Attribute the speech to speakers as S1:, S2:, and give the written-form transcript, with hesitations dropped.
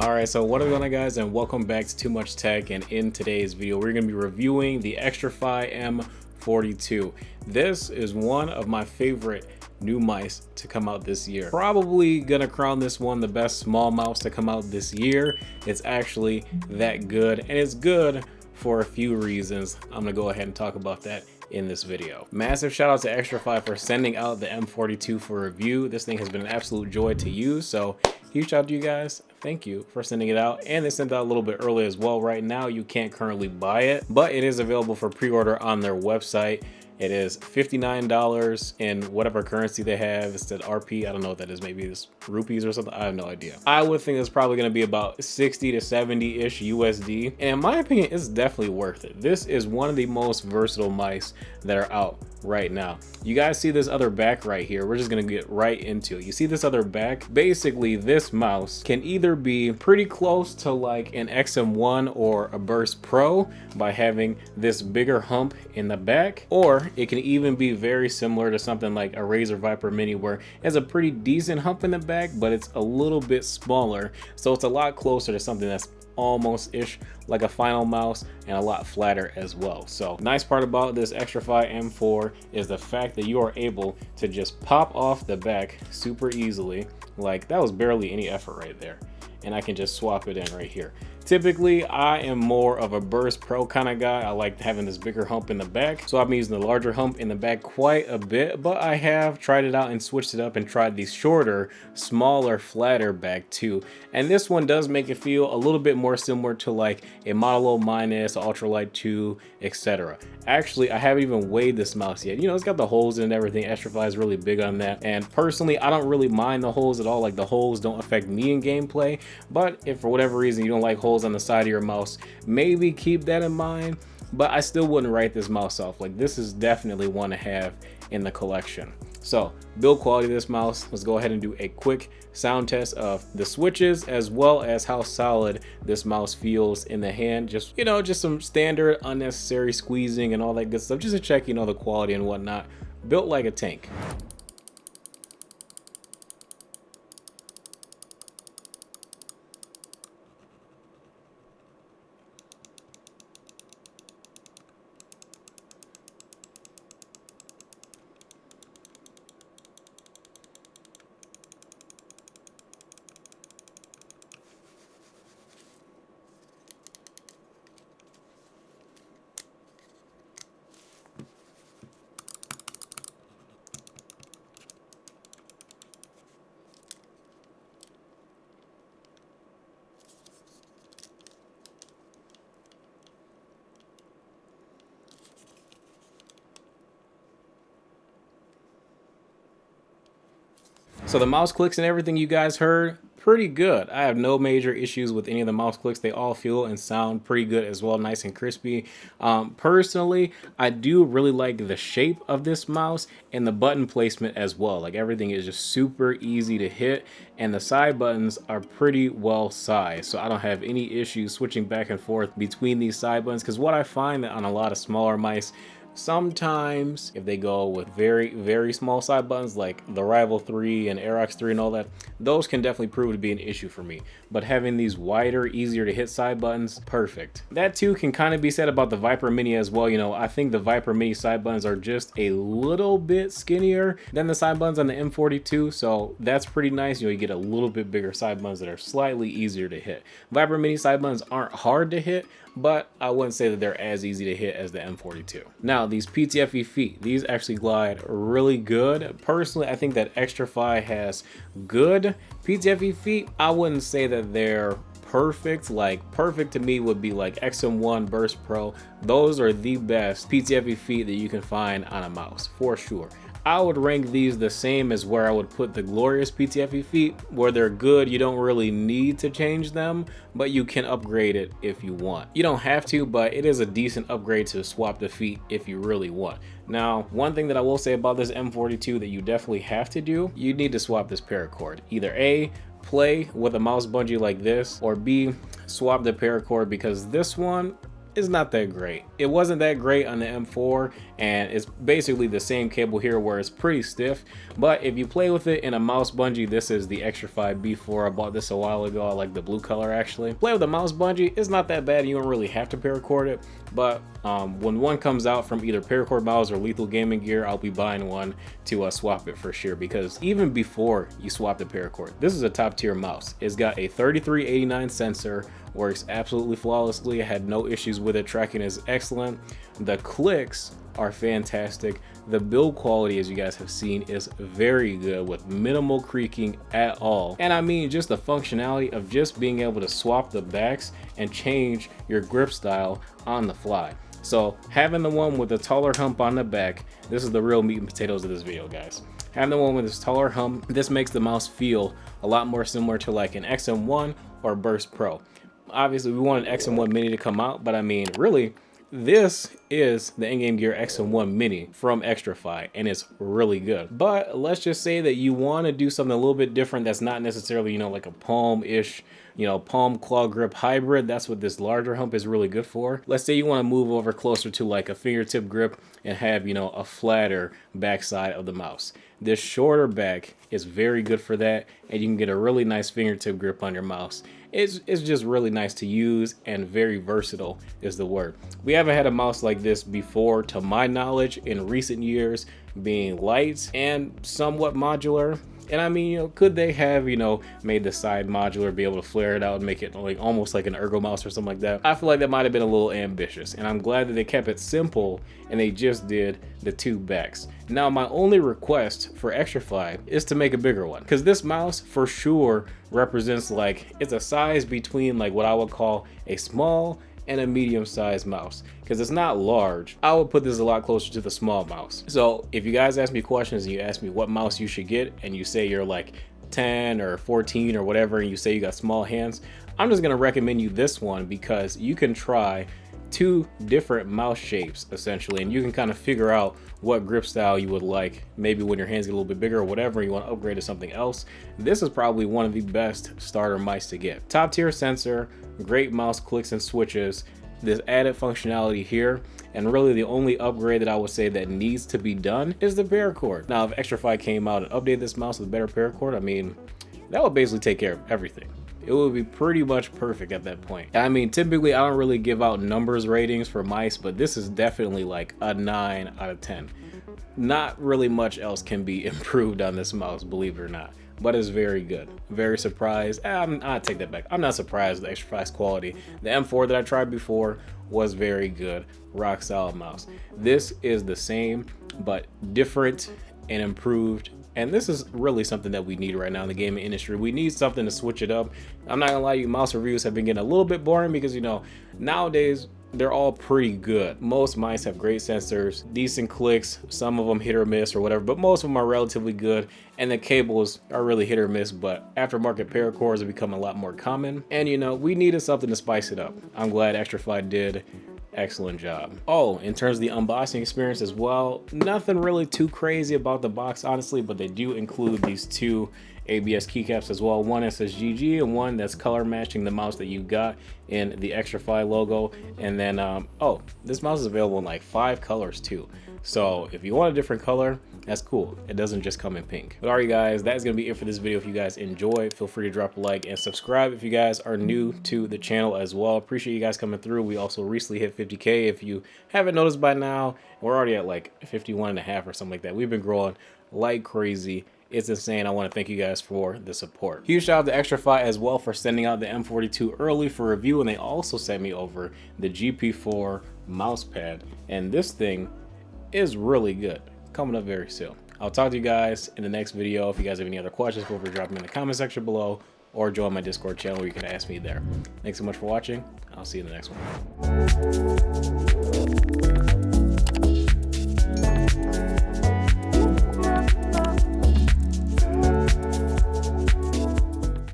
S1: Alright, so what is going on, guys, and welcome back to Too Much Tech. And in today's video we're going to be reviewing the Xtrfy M42. This is one of my favorite new mice to come out this year. Probably gonna crown this one the best small mouse to come out this year. It's actually that good, and it's good for a few reasons. I'm gonna go ahead and talk about that in this video. Massive shout out to Xtrfy for sending out the M42 for review. This thing has been an absolute joy to use, so huge shout out to you guys. Thank you for sending it out, and they sent it out a little bit early as well. Right now you can't currently buy it, but it is available for pre-order on their website. It is $59 in whatever currency they have. It's the RP. I don't know what that is. Maybe it's rupees or something. I have no idea. I would think it's probably going to be about 60 to 70-ish USD. And in my opinion, it's definitely worth it. This is one of the most versatile mice that are out right now. You guys see this other back right here. We're just going to get right into it. You see this other back? Basically, this mouse can either be pretty close to like an XM1 or a Burst Pro by having this bigger hump in the back, or it can even be very similar to something like a Razer Viper Mini, where it has a pretty decent hump in the back, but it's a little bit smaller. So it's a lot closer to something that's almost-ish like a Final mouse, and a lot flatter as well. So nice part about this Xtrfy M4 is the fact that you are able to just pop off the back super easily. Like, that was barely any effort right there, and I can just swap it in right here. Typically, I am more of a Burst Pro kind of guy. I like having this bigger hump in the back, so I've been using the larger hump in the back quite a bit, but I have tried it out and switched it up and tried the shorter, smaller, flatter back too. And this one does make it feel a little bit more similar to like a Modular Minus, Ultralight 2, etc. Actually, I haven't even weighed this mouse yet. You know, it's got the holes and everything. Xtrfy is really big on that. And personally, I don't really mind the holes at all. Like, the holes don't affect me in gameplay. But if for whatever reason you don't like holes on the side of your mouse, maybe keep that in mind. But I still wouldn't write this mouse off. Like, this is definitely one to have in the collection. So, build quality of this mouse, let's go ahead and do a quick sound test of the switches, as well as how solid this mouse feels in the hand. Just, you know, just some standard unnecessary squeezing and all that good stuff, just to check, you know, the quality and whatnot. Built like a tank. So the mouse clicks and everything you guys heard, pretty good. I have no major issues with any of the mouse clicks. They all feel and sound pretty good as well, nice and crispy. Personally, I do really like the shape of this mouse and the button placement as well. Like, everything is just super easy to hit, and the side buttons are pretty well sized. So I don't have any issues switching back and forth between these side buttons, because what I find that on a lot of smaller mice, sometimes if they go with very small side buttons like the Rival 3 and Aerox 3 and all that, those can definitely prove to be an issue for me. But having these wider, easier to hit side buttons, perfect. That too can kind of be said about the Viper Mini as well. You know, I think the Viper Mini side buttons are just a little bit skinnier than the side buttons on the M42, so that's pretty nice. You know, you get a little bit bigger side buttons that are slightly easier to hit. Viper Mini side buttons aren't hard to hit, but I wouldn't say that they're as easy to hit as the M42. Now, these PTFE feet, these actually glide really good. Personally, I think that Xtrfy has good PTFE feet. I wouldn't say that they're perfect. Like, perfect to me would be like XM1, Burst Pro. Those are the best PTFE feet that you can find on a mouse, for sure. I would rank these the same as where I would put the Glorious PTFE feet, where they're good. You don't really need to change them, but you can upgrade it if you want. You don't have to, but it is a decent upgrade to swap the feet if you really want. Now, one thing that I will say about this M42 that you definitely have to do, you need to swap this paracord. Either A, play with a mouse bungee like this, or B, swap the paracord, because this one, is not that great. It wasn't that great on the M4, and it's basically the same cable here where it's pretty stiff. But if you play with it in a mouse bungee, this is the Xtrfy B4. I bought this a while ago. I like the blue color actually. Play with a mouse bungee, it's not that bad. You don't really have to paracord it, but when one comes out from either Paracord Mouse or Lethal Gaming Gear, I'll be buying one to swap it for sure, because even before you swap the paracord, this is a top tier mouse. It's got a 3389 sensor, works absolutely flawlessly. I had no issues with it. Tracking is excellent. The clicks are fantastic. The build quality, as you guys have seen, is very good with minimal creaking at all. And I mean, just the functionality of just being able to swap the backs and change your grip style on the fly. So having the one with the taller hump on the back, this is the real meat and potatoes of this video, guys. Having the one with this taller hump, this makes the mouse feel a lot more similar to like an XM1 or Burst Pro. Obviously we want an XM1 Mini to come out, but I mean, really, this is the in-game gear XM1 Mini from Xtrfy, and it's really good. But let's just say that you want to do something a little bit different that's not necessarily, you know, like a palm-ish, you know, palm claw grip hybrid. That's what this larger hump is really good for. Let's say you want to move over closer to like a fingertip grip and have, you know, a flatter backside of the mouse. This shorter back is very good for that, and you can get a really nice fingertip grip on your mouse. It's just really nice to use, and very versatile is the word. We haven't had a mouse like this before, to my knowledge, in recent years, being light and somewhat modular. And I mean, you know, could they have, you know, made the side modular, be able to flare it out and make it like almost like an ergo mouse or something like that? I feel like that might have been a little ambitious, and I'm glad that they kept it simple and they just did the two backs. Now, my only request for Xtrfy is to make a bigger one, because this mouse for sure represents, like, it's a size between like what I would call a small and a medium-sized mouse, because it's not large. I would put this a lot closer to the small mouse. So if you guys ask me questions and you ask me what mouse you should get, and you say you're like 10 or 14 or whatever, and you say you got small hands, I'm just gonna recommend you this one, because you can try two different mouse shapes essentially, and you can kind of figure out what grip style you would like. Maybe when your hands get a little bit bigger or whatever, you want to upgrade to something else. This is probably one of the best starter mice to get. Top tier sensor, great mouse clicks and switches, this added functionality here, and really the only upgrade that I would say that needs to be done is the paracord. Now, if Xtrfy came out and updated this mouse with a better paracord, I mean, that would basically take care of everything. It would be pretty much perfect at that point. I mean, typically I don't really give out numbers ratings for mice, but this is definitely like a 9 out of 10. Not really much else can be improved on this mouse, believe it or not, but it's very good. Very surprised. I take that back. I'm not surprised with the Xtrfy's quality. The M4 that I tried before was very good. Rock solid mouse. This is the same, but different and improved. And this is really something that we need right now in the gaming industry. We need something to switch it up. I'm not gonna lie, you mouse reviews have been getting a little bit boring, because, you know, nowadays they're all pretty good. Most mice have great sensors, decent clicks, some of them hit or miss or whatever, but most of them are relatively good, and the cables are really hit or miss. But aftermarket paracords have become a lot more common, and, you know, we needed something to spice it up. I'm glad Xtrfy did. Excellent job. Oh, in terms of the unboxing experience as well, nothing really too crazy about the box, honestly, but they do include these two ABS keycaps as well. One that says GG and one that's color matching the mouse that you got in the Xtrfy logo. And then, oh, this mouse is available in like 5 colors too. So if you want a different color, that's cool. It doesn't just come in pink. But all right, guys, that's gonna be it for this video. If you guys enjoyed, feel free to drop a like and subscribe if you guys are new to the channel as well. Appreciate you guys coming through. We also recently hit 50K. If you haven't noticed by now, we're already at like 51.5 or something like that. We've been growing like crazy. It's insane. I want to thank you guys for the support. Huge shout out to Xtrfy as well for sending out the M42 early for review, and they also sent me over the GP4 mouse pad, and this thing is really good. Coming up very soon. I'll talk to you guys in the next video. If you guys have any other questions, feel free to drop them in the comment section below, or join my Discord channel where you can ask me there. Thanks so much for watching. I'll see you in the next one.